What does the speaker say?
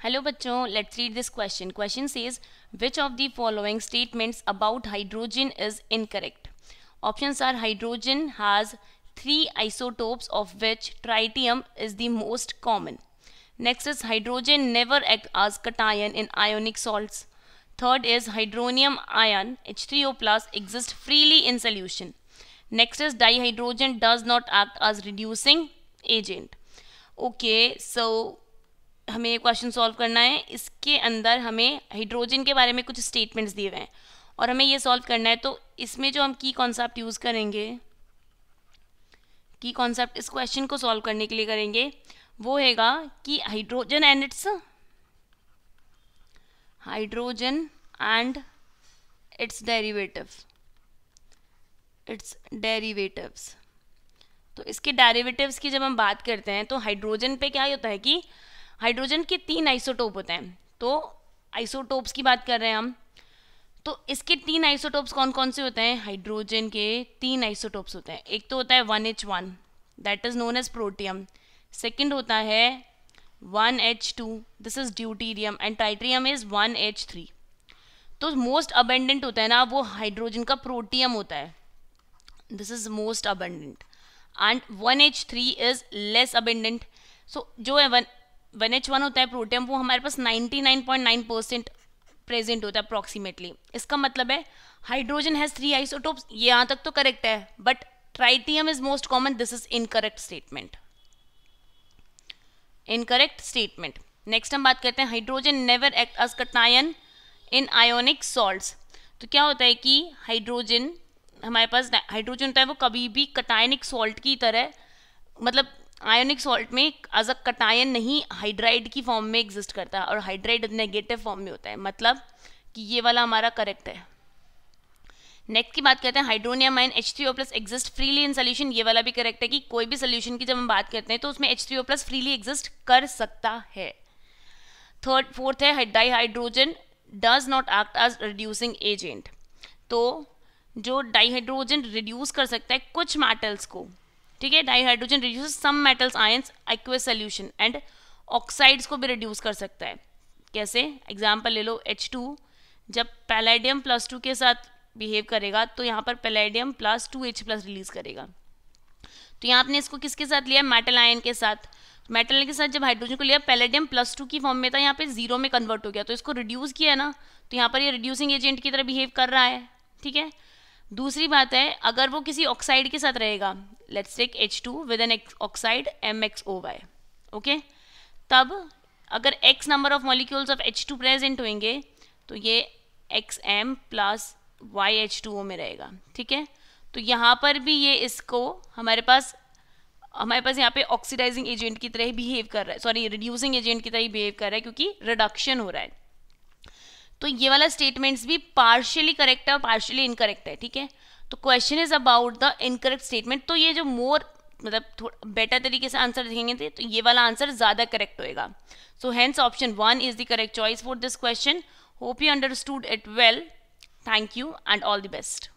Hello बच्चों, let's read this question. Question says which of the following statements about hydrogen is incorrect. Options are hydrogen has 3 isotopes of which tritium is the most common. Next is hydrogen never act as cation in ionic salts. Third is hydronium ion H3O plus exists freely in solution. Next is dihydrogen does not act as reducing agent. Okay, so हमें ये question solve करना है. इसके अंदर हमें hydrogen के बारे में कुछ स्टेटमेंट्स दिए हुए हैं और हमें ये सॉल्व करना है. तो इसमें जो हम की कॉन्सेप्ट यूज़ करेंगे, की कॉन्सेप्ट इस क्वेश्चन को सॉल्व करने के लिए करेंगे, वो हैगा कि हाइड्रोजन एंड इट्स डेरिवेटिव्स. तो इसके डेरिवेटिव्स की जब हम बात करते हैं तो हाइड्रोजन पे क्या होता है कि हाइड्रोजन के 3 आइसोटोप होते हैं. तो आइसोटोप्स की बात कर रहे हैं हम, तो इसके 3 आइसोटोप्स कौन कौन से होते हैं? हाइड्रोजन के 3 आइसोटोप्स होते हैं. एक तो होता है 1H1 that is known as protium. Second होता है 1H2 this is deuterium and tritium is 1H3. तो मोस्ट अबेंडेंट होता है ना वो हाइड्रोजन का प्रोटियम होता है. This is most abundant and 1H3 is less abundant. So जो है 1H1 होता है प्रोटियम, वो हमारे पास 99.9% प्रेजेंट होता है अप्रॉक्सीमेटली. इसका मतलब है हाइड्रोजन हैज 3 आइसोटोप्स. ये यहाँ तक तो करेक्ट है, but tritium is most common. This is incorrect statement. Incorrect statement. Next हम बात करते हैं hydrogen never act as cation in ionic salts. तो क्या होता है कि हाइड्रोजन हमारे पास हाइड्रोजन होता है वो कभी भी कटायनिक सॉल्ट की तरह, मतलब आयोनिक सॉल्ट में एज अ कटायन नहीं हाइड्राइड की फॉर्म में एग्जिस्ट करता है और हाइड्राइड नेगेटिव फॉर्म में होता है. मतलब कि ये वाला हमारा करेक्ट है. नेक्स्ट की बात करते हैं hydronium ion H3O plus exist freely in solution. ये वाला भी करेक्ट है कि कोई भी सोल्यूशन की जब हम बात करते हैं तो उसमें H3O प्लस फ्रीली एग्जिस्ट कर सकता है. फोर्थ है dihydrogen does not act as reducing agent. तो जो डाईहाइड्रोजन रिड्यूस कर सकता है कुछ मेटल्स को, ठीक है. Dihydrogen reduce some metals ions aqueous solution and oxides को भी रिड्यूस कर सकता है. कैसे? एग्जांपल ले लो, H2 जब पैलेडियम प्लस 2 के साथ बिहेव करेगा तो यहाँ पर palladium plus 2H plus release करेगा. तो यहाँ आपने इसको किसके साथ लिया? मेटल आयन के साथ. मेटल आयन के साथ जब हाइड्रोजन को लिया, पैलेडियम प्लस 2 की फॉर्म में था, यहाँ पे 0 में कन्वर्ट हो गया. तो इसको रिड्यूस किया ना, तो यहाँ पर ये रिड्यूसिंग एजेंट की तरह बिहेव कर रहा है, ठीक है. दूसरी बात है, अगर वो किसी ऑक्साइड के साथ रहेगा, let's take H2 with an oxide MXOY, okay, तब अगर X number of molecules of H2 present होंगे तो ये XM प्लस YH2O में रहेगा, ठीक है. तो यहाँ पर भी ये इसको हमारे पास यहाँ पे ऑक्सीडाइजिंग एजेंट की तरह ही बिहेव कर रहा है, सॉरी रिड्यूसिंग एजेंट की तरह ही बिहेव कर रहा है क्योंकि रिडक्शन हो रहा है. तो ये वाला स्टेटमेंट्स भी पार्शियली करेक्ट है और पार्शियली इनकरेक्ट है, ठीक है. तो question is about the incorrect statement. तो ये जो मोर मतलब थोड़ा बेटर तरीके से आंसर देखेंगे तो ये वाला आंसर ज़्यादा करेक्ट होएगा. So hence option 1 is the correct choice for this question. Hope you understood it well. Thank you and all the best.